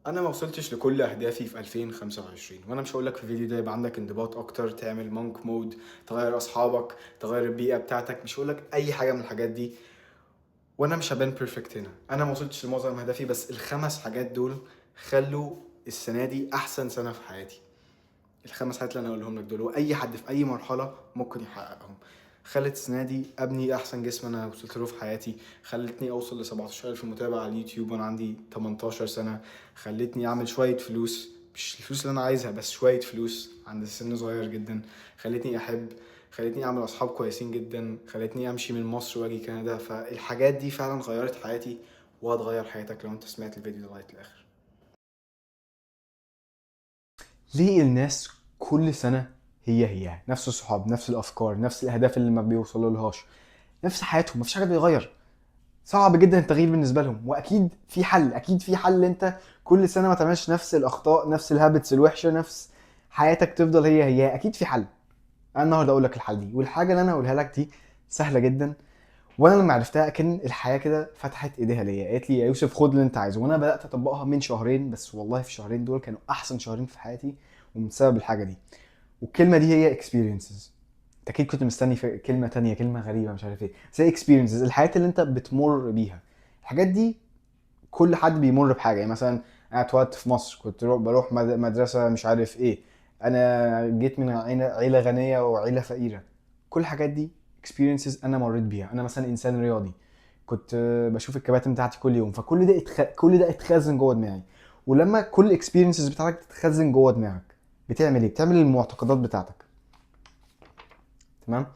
انا ما وصلتش لكل اهدافي في 2025، وانا مش هقول لك في الفيديو ده يبقى عندك انضباط اكتر، تعمل مونك مود، تغير اصحابك، تغير البيئه بتاعتك. مش هقول لك اي حاجه من الحاجات دي، وانا مش هبان بيرفكت هنا. انا ما وصلتش لمعظم اهدافي، بس الخمس حاجات دول خلوا السنه دي احسن سنه في حياتي. الخمس حاجات اللي انا هقولهم لك دول، واي حد في اي مرحله ممكن يحققهم. خلت السنه دي ابني احسن جسم انا وصلت له في حياتي، خلتني اوصل ل 17,000 متابع على اليوتيوب وانا عندي 18 سنه، خلتني اعمل شويه فلوس، مش الفلوس اللي انا عايزها بس شويه فلوس عند سن صغير جدا، خلتني احب، خلتني اعمل اصحاب كويسين جدا، خلتني امشي من مصر واجي كندا. فالحاجات دي فعلا غيرت حياتي، وهتغير حياتك لو انت سمعت الفيديو ده لغايه الاخر. ليه الناس كل سنة هي نفس الصحاب، نفس الأفكار، نفس الأهداف اللي ما بيوصلوا لهاش، نفس حياتهم، مفيش حاجة بيغير؟ صعب جدا التغيير بالنسبة لهم. وأكيد في حل، أكيد في حل. أنت كل سنة ما تعملش نفس الأخطاء، نفس الهابتس الوحشة، نفس حياتك تفضل هي. أكيد في حل. أنا النهاردة أقول لك الحل دي، والحاجة اللي أنا أقولها لك دي سهلة جدا. وانا لما عرفتها كان الحياه كده فتحت ايديها ليا، قالت لي يا يوسف خد اللي انت عايزه. وانا بدات اطبقها من شهرين بس، والله في الشهرين دول كانوا احسن شهرين في حياتي، ومن سبب الحاجه دي. والكلمه دي هي experiences. انت اكيد كنت مستني في كلمه تانية، كلمه غريبه مش عارف ايه، زي experiences، الحياه اللي انت بتمر بيها. الحاجات دي كل حد بيمر بحاجه. يعني مثلا انا اتولدت في مصر، كنت بروح مدرسه مش عارف ايه، انا جيت من عيله غنيه وعيله فقيره. كل الحاجات دي experiences انا مريت بيها. انا مثلا انسان رياضي، كنت بشوف الكباتن بتاعتي كل يوم، فكل ده كل ده اتخزن جوه دماغي. ولما كل الاكسبيرينسز بتاعتك تتخزن جوه دماغك، بتعمل ايه؟ بتعمل المعتقدات بتاعتك. تمام.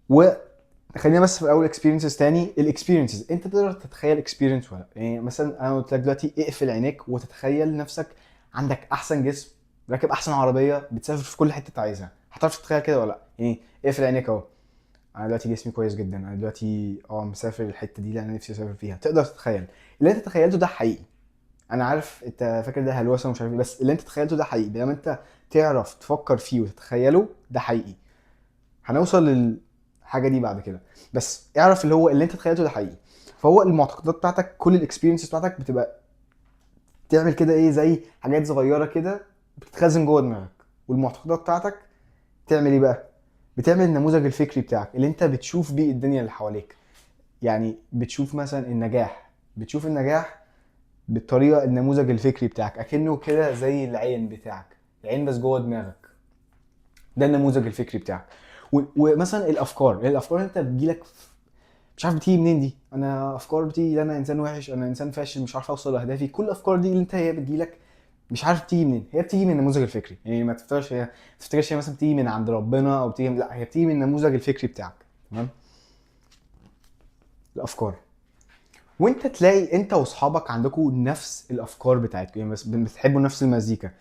وخلينا بس في الاول اكسبيرينسز تاني. الاكسبيرينسز انت تقدر تتخيل اكسبيرينس ولا؟ يعني مثلا انا قلت لك دلوقتي اقفل عينيك وتتخيل نفسك عندك احسن جسم، راكب احسن عربيه، بتسافر في كل حته انت عايزها. هتعرف تتخيل كده ولا لا؟ يعني اقفل عينيك اهو. انا دلوقتي جسمي كويس جدا، انا دلوقتي مسافر الحته دي اللي انا نفسي اسافر فيها. تقدر تتخيل اللي انت تخيلته ده حقيقي. انا عارف انت فاكر ده هلوسه ومش عارف ايه، بس اللي انت تخيلته ده حقيقي. لما انت تعرف تفكر فيه وتتخيله ده حقيقي. هنوصل للحاجه دي بعد كده، بس اعرف اللي هو اللي انت تخيلته ده حقيقي. فهو المعتقدات بتاعتك، كل الاكسبيرينسز بتاعتك بتبقى تعمل كده ايه، زي حاجات صغيره كده بتتخزن جوه دماغك. والمعتقدات بتاعتك تعمل ايه بقى؟ بتعمل النموذج الفكري بتاعك اللي انت بتشوف بيه الدنيا اللي حواليك. يعني بتشوف مثلا النجاح، بتشوف النجاح بالطريقه النموذج الفكري بتاعك، اكنه كده زي العين بتاعك، العين بس جوه دماغك. ده النموذج الفكري بتاعك. ومثلا الافكار اللي انت بتجيلك مش عارف بتيجي منين دي. انا افكار بتيجي انا انسان وحش، انا انسان فاشل، مش عارف اوصل لاهدافي. كل الافكار دي اللي انت هي بتجيلك مش عارف بتيجي منين. هي بتيجي من النموذج الفكري. يعني ما تفتكرش هي مثلا بتيجي من عند ربنا او بتيجي لا، هي بتيجي من النموذج الفكري بتاعك. تمام. الافكار. وانت تلاقي انت واصحابك عندكم نفس الافكار بتاعتكم، يعني بس بتحبوا نفس المزيكا،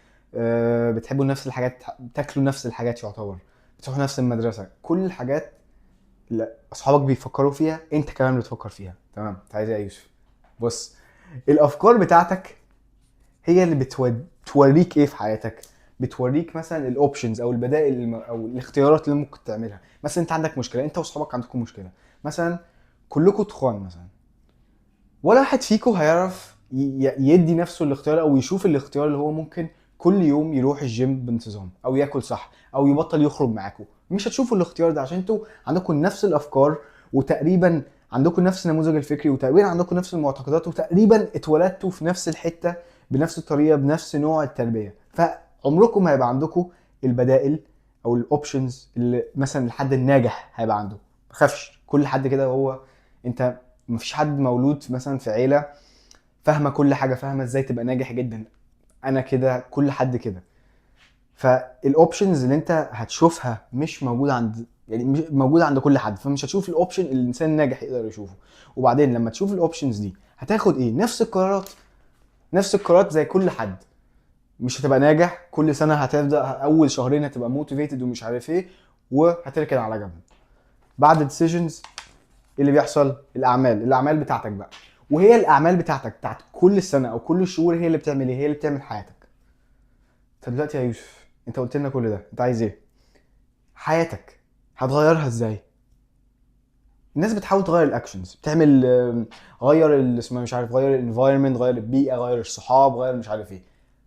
بتحبوا نفس الحاجات، تاكلوا نفس الحاجات، يعتبر بتروحوا نفس المدرسه. كل الحاجات اللي اصحابك بيفكروا فيها انت كمان بتفكر فيها. تمام. انت عايز ايه يا يوسف؟ بص، الافكار بتاعتك هي اللي بتوريك ايه في حياتك. بتوريك مثلا الاوبشنز او البدائل او الاختيارات اللي ممكن تعملها. مثلا انت عندك مشكله، انت واصحابك عندكم مشكله، مثلا كلكم تخان مثلا، ولا واحد فيكم هيعرف يدي نفسه الاختيار او يشوف الاختيار اللي هو ممكن كل يوم يروح الجيم بانتظام او ياكل صح او يبطل يخرج معاكم. مش هتشوفوا الاختيار ده عشان انتوا عندكم نفس الافكار، وتقريبا عندكم نفس النموذج الفكري، وتقريبا عندكم نفس المعتقدات، وتقريبا اتولدتوا في نفس الحته بنفس الطريقه بنفس نوع التربيه. فعمركم ما هيبقى عندكم البدائل او الاوبشنز اللي مثلا الحد الناجح هيبقى عنده. ما تخافش، كل حد كده هو انت. مفيش حد مولود مثلا في عيله فاهمه كل حاجه، فاهمه ازاي تبقى ناجح جدا. انا كده، كل حد كده. فالاوبشنز اللي انت هتشوفها مش موجوده عند، يعني مش موجوده عند كل حد. فمش هتشوف الاوبشن اللي الانسان الناجح يقدر يشوفه. وبعدين لما تشوف الاوبشنز دي هتاخد ايه؟ نفس القرارات. نفس القرارات زي كل حد. مش هتبقى ناجح كل سنه، هتبدا اول شهرين هتبقى موتيفيتد ومش عارف ايه، وهتركن على جنب. بعد ديسيجنز اللي بيحصل الاعمال بتاعتك بقى. وهي الاعمال بتاعتك بتاعت كل السنه او كل الشهور هي اللي بتعمل ايه؟ هي اللي بتعمل حياتك. طب دلوقتي يا يوسف انت قلت لنا كل ده، انت عايز ايه؟ حياتك هتغيرها ازاي؟ الناس بتحاول تغير الاكشنز، بتعمل غير اسمه مش عارف، غير الانفايرمنت، غير البيئه، غير الصحاب، غير مش عارف ايه.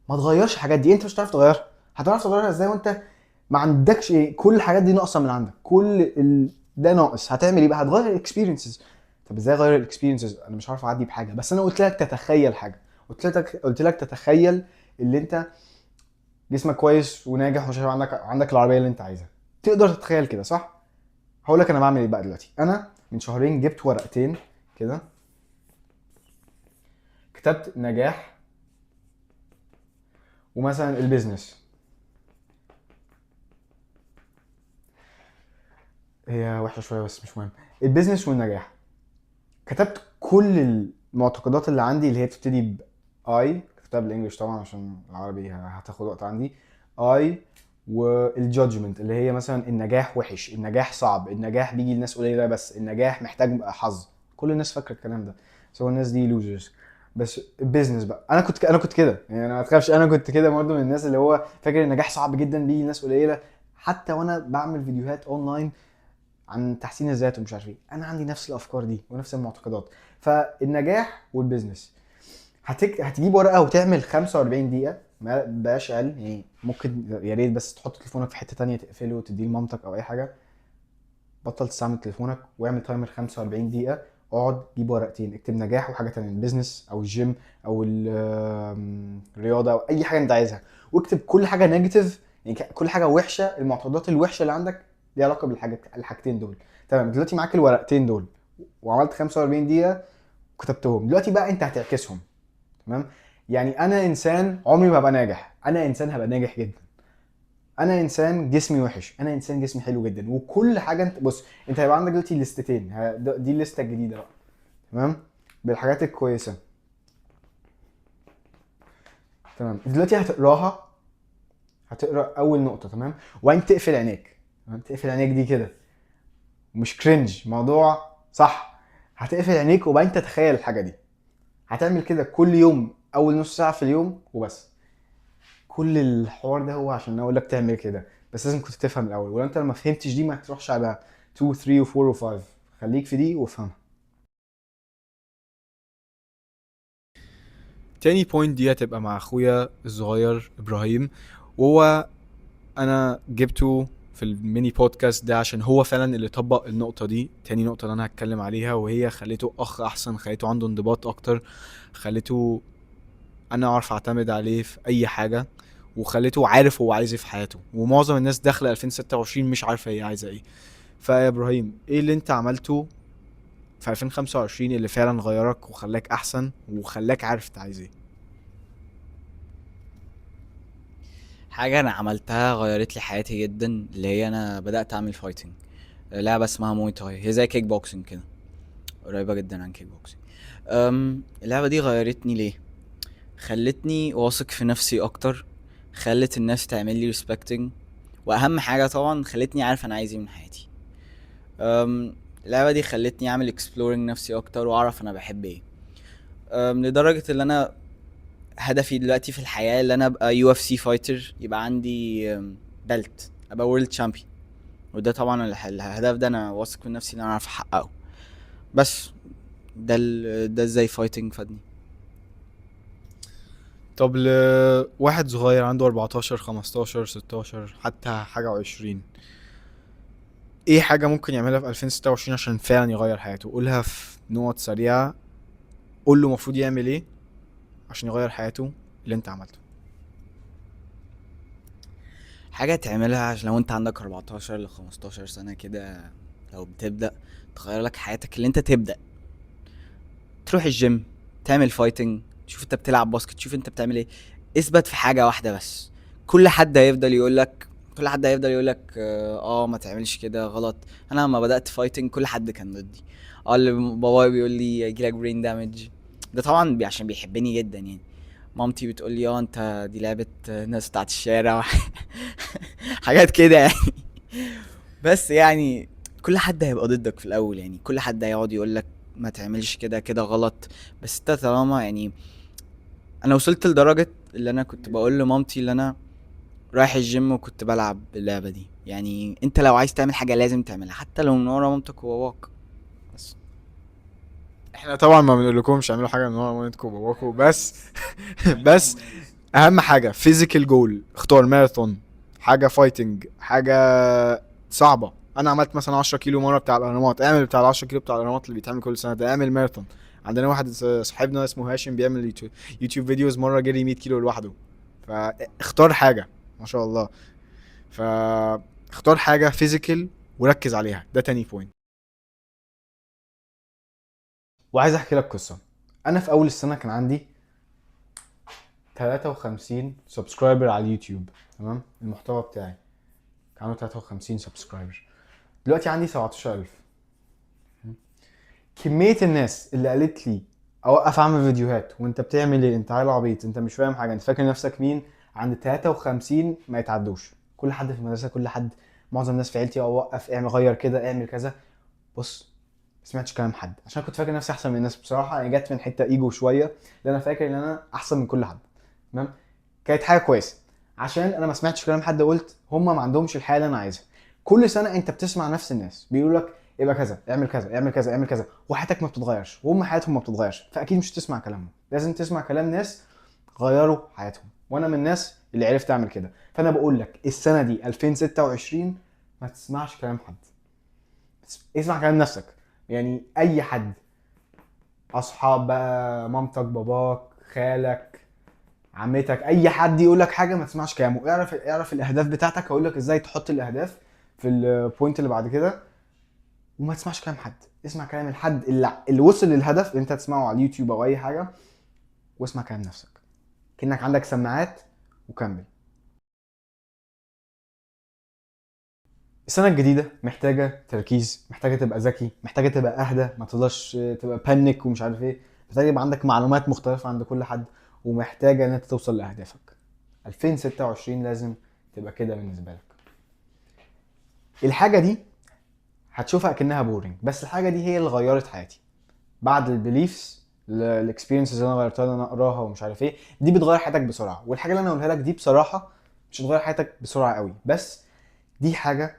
ما تغيرش الحاجات دي، انت مش هتعرف تغيرها. هتعرف تغيرها ازاي وانت ما عندكش ايه؟ كل الحاجات دي ناقصه من عندك، ده ناقص. هتعمل ايه بقى؟ هتغير الاكسبيرينسز. طب ازاي اغير الاكسبيرينسز؟ انا مش عارف اعدي بحاجه، بس انا قلت لك تتخيل حاجه. قلت لك تتخيل اللي انت جسمك كويس وناجح ومش عارف، عندك العربيه اللي انت عايزها. تقدر تتخيل كده صح؟ هقول لك انا بعمل ايه بقى دلوقتي. انا من شهرين جبت ورقتين كده، كتبت نجاح ومثلا البيزنس. هي وحشه شويه بس مش مهم. البيزنس والنجاح. كتبت كل المعتقدات اللي عندي اللي هي بتبتدي ب اي، كتبتها بالانجلش طبعا عشان العربي هتاخد وقت عندي. اي والجادجمنت اللي هي مثلا النجاح وحش، النجاح صعب، النجاح بيجي لناس قليله، بس النجاح محتاج حظ. كل الناس فاكره الكلام ده، بس هو الناس دي لوزرز. بس البيزنس بقى، انا كنت كده يعني، انا ما تخافش، انا كنت كده برضه من الناس اللي هو فاكر النجاح صعب جدا بيجي لناس قليله. حتى وانا بعمل فيديوهات اونلاين عن تحسين الذات ومش عارف ايه، انا عندي نفس الافكار دي ونفس المعتقدات. فالنجاح والبيزنس، هتجيب ورقه وتعمل 45 دقيقه، ما بقاش اقل يعني. ممكن يا ريت بس تحط تليفونك في حته تانية تقفله وتديه لمامتك او اي حاجه. بطل تستعمل تليفونك واعمل تايمر 45 دقيقه. اقعد جيب ورقتين، اكتب نجاح وحاجه تانية، البيزنس او الجيم او الرياضه او اي حاجه انت عايزها. واكتب كل حاجه نيجاتيف، يعني كل حاجه وحشه، المعتقدات الوحشه اللي عندك ليها علاقه الحاجتين دول. تمام، دلوقتي معاك الورقتين دول وعملت 45 دقيقه كتبتهم. دلوقتي بقى انت هتعكسهم. تمام. يعني انا انسان عمري ما هبقى ناجح، انا انسان هبقى ناجح جدا. انا انسان جسمي وحش، انا انسان جسمي حلو جدا. وكل حاجه انت بص، انت هيبقى عندك دلوقتي ليستتين، دي الليسته الجديده بقى. تمام. بالحاجات الكويسه. تمام، دلوقتي هتقراها. هتقرا اول نقطه، تمام، وبعدين تقفل عينيك. تمام، تقفل عينيك دي كده، مش كرنج موضوع صح. هتقفل عينيك وبعدين تتخيل الحاجه دي. هتعمل كده كل يوم اول نص ساعه في اليوم وبس. كل الحوار ده هو عشان اقول لك تعمل كده، بس لازم كنت تفهم الاول. ولو انت ما فهمتش دي ما تروحش على 2 3 و4 و5. خليك في دي وافهمها. تاني بوينت دي هتبقى مع اخويا الصغير ابراهيم. وهو انا جبته في الميني بودكاست ده عشان هو فعلا اللي طبق النقطة دي. تاني نقطة اللي انا هتكلم عليها، وهي خليته اخ احسن، خليته عنده انضباط اكتر، خليته انا اعرف اعتمد عليه في اي حاجة، وخليته عارف هو عايز ايه في حياته. ومعظم الناس داخله 2026 مش عارفه هي عايزه ايه. فيا ابراهيم، ايه اللي انت عملته في 2025 اللي فعلا غيرك وخلاك احسن وخلاك عارف انت عايز ايه؟ حاجة أنا عملتها غيرت لي حياتي جدا، اللي هي أنا بدأت أعمل فايتنج. لعبة اسمها موي تاي، هي زي كيك بوكسنج كده، قريبة جدا عن كيك بوكسنج. اللعبة دي غيرتني ليه؟ خلتني واثق في نفسي أكتر، خلت الناس تعمل لي respecting، وأهم حاجة طبعا خلتني عارف أنا عايز ايه من حياتي. اللعبة دي خلتني أعمل exploring نفسي أكتر وأعرف أنا بحب ايه. لدرجة اللي أنا هدفي دلوقتي في الحياة اللي أنا أبقى UFC fighter، يبقى عندي بلت، أبقى world champion. وده طبعا الهدف ده انا واثق من نفسي ان انا اعرف احققه. بس ده ازاي فايتنج فادني. طب لواحد صغير عنده 14 15 16 حتى حاجة و20، ايه حاجة ممكن يعملها في 2026 عشان فعلا يغير حياته؟ قولها في نقط سريعة. قول له المفروض يعمل ايه عشان يغير حياته اللي انت عملته. حاجة تعملها عشان لو انت عندك 14 ل 15 سنة كده، لو بتبدأ تغير لك حياتك، اللي انت تبدأ تروح الجيم، تعمل فايتنج، شوف انت بتلعب باسكت، شوف انت بتعمل ايه. اثبت في حاجة واحدة بس. كل حد هيفضل يقولك كل حد هيفضل يقولك ما تعملش كده غلط. انا لما بدأت فايتنج كل حد كان ضدي. اللي بابايا بيقول لي يجيلك برين دامج، ده طبعا عشان بيحبني جدا يعني. مامتي بتقول لي انت دي لعبة ناس بتاعت الشارع حاجات كده يعني. بس يعني كل حد هيبقى ضدك في الاول، يعني كل حد هيقعد يقولك ما تعملش كده كده غلط. بس انت طالما يعني، انا وصلت لدرجة اللي انا كنت بقول لمامتي اللي انا رايح الجيم وكنت بلعب اللعبة دي. يعني انت لو عايز تعمل حاجة لازم تعملها حتى لو من ورا مامتك وباباك. احنا طبعا ما بنقولكمش اعملوا حاجه من ورا مامتكم وباباكم، بس بس اهم حاجه فيزيكال جول. اختار ماراثون، حاجه فايتنج، حاجه صعبه. انا عملت مثلا 10 كيلو مره بتاع الاهرامات، اعمل بتاع ال 10 كيلو بتاع الاهرامات اللي بيتعمل كل سنه ده، اعمل ماراثون. عندنا واحد صاحبنا اسمه هاشم بيعمل يوتيوب فيديوز، مره جري 100 كيلو لوحده. فاختار حاجه، ما شاء الله. فاختار حاجه فيزيكال وركز عليها، ده تاني بوينت. وعايز احكي لك قصه. انا في اول السنه كان عندي 53 سبسكرايبر على اليوتيوب، تمام؟ المحتوى بتاعي كان عنده 53 سبسكرايبر. دلوقتي عندي 17,000. كميه الناس اللي قالت لي اوقف اعمل فيديوهات، وانت بتعمل ايه؟ انت عيل عبيط، انت مش فاهم حاجه، انت فاكر نفسك مين؟ عند 53 ما يتعدوش. كل حد في المدرسه، كل حد، معظم الناس في عيلتي، اوقف، اعمل، غير كده، اعمل كذا. بص، ما سمعتش كلام حد عشان كنت فاكر نفسي احسن من الناس. بصراحه يعني جت من حته ايجو شويه، لان انا فاكر ان انا احسن من كل حد، تمام؟ كانت حاجه كويسه عشان انا ما سمعتش كلام حد، قلت هم ما عندهمش الحياه اللي انا عايزها. كل سنه انت بتسمع نفس الناس بيقولوا لك يبقى كذا، اعمل كذا، اعمل كذا، اعمل كذا، وحياتك ما بتتغيرش، وهم حياتهم ما بتتغيرش، فاكيد مش تسمع كلامهم. لازم تسمع كلام ناس غيروا حياتهم، وانا من الناس اللي عرفت اعمل كده. فانا بقول لك السنه دي 2026 ما تسمعش كلام حد، اسمع كلام نفسك. يعني اي حد، اصحاب بقى، مامتك، باباك، خالك، عمتك، اي حد يقول لك حاجه ما تسمعش كلامه. اعرف الاهداف بتاعتك، هقول لك ازاي تحط الاهداف في البوينت اللي بعد كده. وما تسمعش كلام حد، اسمع كلام الحد اللي وصل للهدف اللي انت هتسمعه على اليوتيوب او اي حاجه، واسمع كلام نفسك كأنك عندك سماعات، وكمل. السنة الجديدة محتاجة تركيز، محتاجة تبقى ذكي، محتاجة تبقى أهدى، ما تفضلش تبقى بانيك ومش عارف ايه. محتاجة يبقى عندك معلومات مختلفة عند كل حد، ومحتاجة ان انت توصل لأهدافك. 2026 لازم تبقى كده بالنسبة لك. الحاجة دي هتشوفها كأنها بورينج، بس الحاجة دي هي اللي غيرت حياتي. بعد البيليفز، الاكسبيرينسز اللي انا غيرتها، اللي انا اقراها ومش عارف ايه، دي بتغير حياتك بسرعة. والحاجة اللي انا هقولها لك دي بصراحة مش هتغير حياتك بسرعة قوي، بس دي حاجة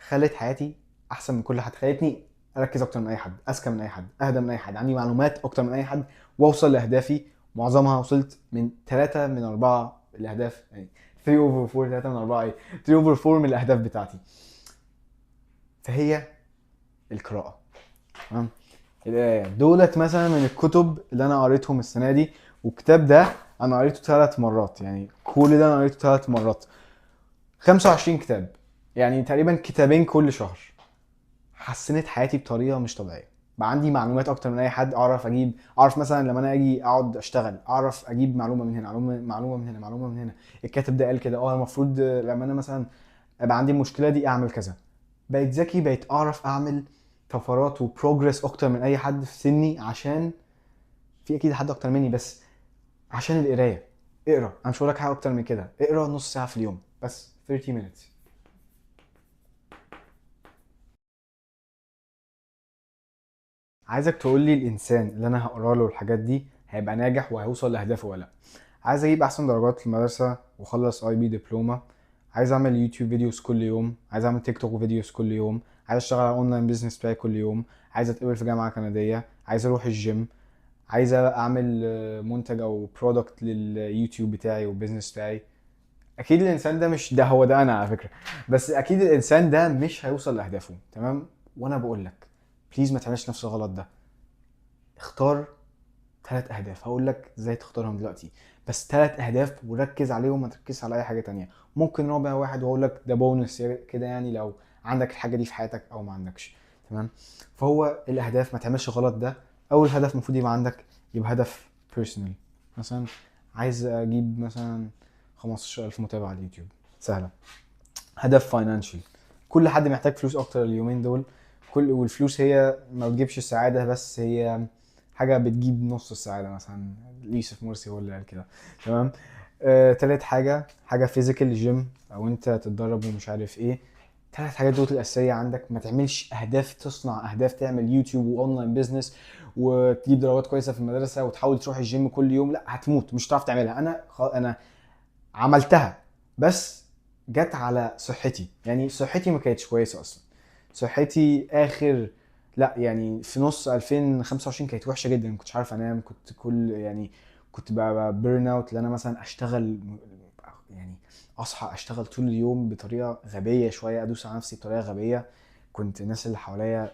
خلت حياتي احسن من كل حد، خلتني اركز اكتر من اي حد، اذكى من اي حد، اهدى من اي حد، عندي معلومات اكتر من اي حد، واوصل لاهدافي. معظمها وصلت من 3 من 4 الاهداف، يعني 3 over 4، 3 من 4 ايه، 3 over 4 من الاهداف بتاعتي. فهي القراءة، تمام؟ القراية دولت مثلا من الكتب اللي انا قريتهم السنة دي. والكتاب ده انا قريته 3 مرات، يعني كل ده انا قريته 3 مرات. 25 كتاب، يعني تقريبا كتابين كل شهر. حسنت حياتي بطريقه مش طبيعيه. بقى عندي معلومات اكتر من اي حد، اعرف مثلا لما انا اجي اقعد اشتغل، اعرف اجيب معلومه من هنا، معلومه من هنا، معلومه من هنا. الكاتب ده قال كده، المفروض لما انا مثلا ابقى عندي المشكله دي اعمل كذا. بقيت ذكي، بقيت اعرف اعمل طفرات وبروجرس اكتر من اي حد في سني، عشان في اكيد حد اكتر مني، بس عشان القرايه. اقرا، انا مش هقول لك حاجه اكتر من كده، اقرا نص ساعه في اليوم بس، 30 minutes. عايزك تقول لي الانسان اللي انا هقرا له الحاجات دي هيبقى ناجح وهيوصل لاهدافه ولا لا؟ عايز اجيب احسن درجات في المدرسه واخلص اي بي دبلومه. عايز اعمل يوتيوب فيديوز كل يوم، عايز اعمل تيك توك فيديوز كل يوم، عايز اشتغل على اونلاين بيزنس بتاعي كل يوم، عايز اتقبل في جامعه كنديه، عايز اروح الجيم، عايز اعمل منتج او برودكت لليوتيوب بتاعي والبيزنس بتاعي. اكيد الانسان ده مش ده هو ده انا على فكره، بس اكيد الانسان ده مش هيوصل لاهدافه، تمام؟ وانا بقول لك بليز ما تعملش نفس الغلط ده. اختار 3 اهداف، هقول لك ازاي تختارهم دلوقتي. بس 3 اهداف وركز عليهم، ما تركزش على اي حاجه تانية. ممكن رابع واحد واقول لك ده بونس كده، يعني لو عندك الحاجه دي في حياتك او ما عندكش، تمام؟ فهو الاهداف ما تعملش غلط ده. اول هدف المفروض يبقى عندك يبقى هدف بيرسونال. مثلا عايز اجيب مثلا 15,000 متابع على اليوتيوب، سهله. هدف فاينانشال، كل حد محتاج فلوس اكتر اليومين دول. والفلوس هي ما بتجيبش السعاده، بس هي حاجه بتجيب نص السعاده، مثلا يوسف مرسي هو اللي قال كده، تمام؟ تالت حاجه فيزيكال جيم، او انت تتدرب ومش عارف ايه. 3 حاجات دول الاساسيه عندك. ما تعملش اهداف، تصنع اهداف تعمل يوتيوب واونلاين بيزنس وتجيب درجات كويسه في المدرسه وتحاول تروح الجيم كل يوم، لا هتموت، مش هتعرف تعملها. انا عملتها، بس جت على صحتي، يعني صحتي ما كانتش كويسه اصلا. صحتي اخر لا يعني في نص 2025 كانت وحشه جدا، ما كنتش عارف انام، كنت كل يعني كنت بقى بيرن اوت، اللي انا مثلا اشتغل يعني اصحى اشتغل طول اليوم بطريقه غبيه شويه، ادوس على نفسي بطريقه غبيه. كنت الناس اللي حواليا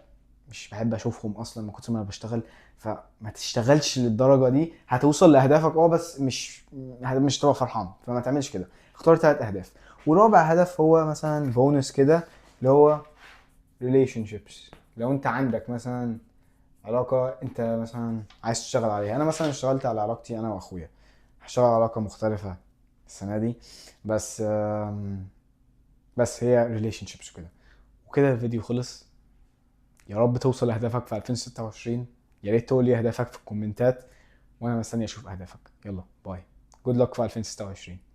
مش بحب اشوفهم اصلا من كتر ما انا بشتغل. فما تشتغلش للدرجه دي، هتوصل لاهدافك بس مش تبقى فرحان، فما تعملش كده. اختار 3 اهداف. ورابع هدف هو مثلا بونس كده، اللي هو relationships. لو انت عندك مثلا علاقة انت مثلا عايز تشتغل عليها، انا مثلا اشتغلت على علاقتي انا واخويا، هشتغل على علاقة مختلفة السنة دي. بس بس هي relationships وكده. وكده الفيديو خلص. يا رب توصل لأهدافك في 2026. يا ريت تقول لي أهدافك في الكومنتات، وأنا مستني أشوف أهدافك. يلا باي. جود لك في 2026.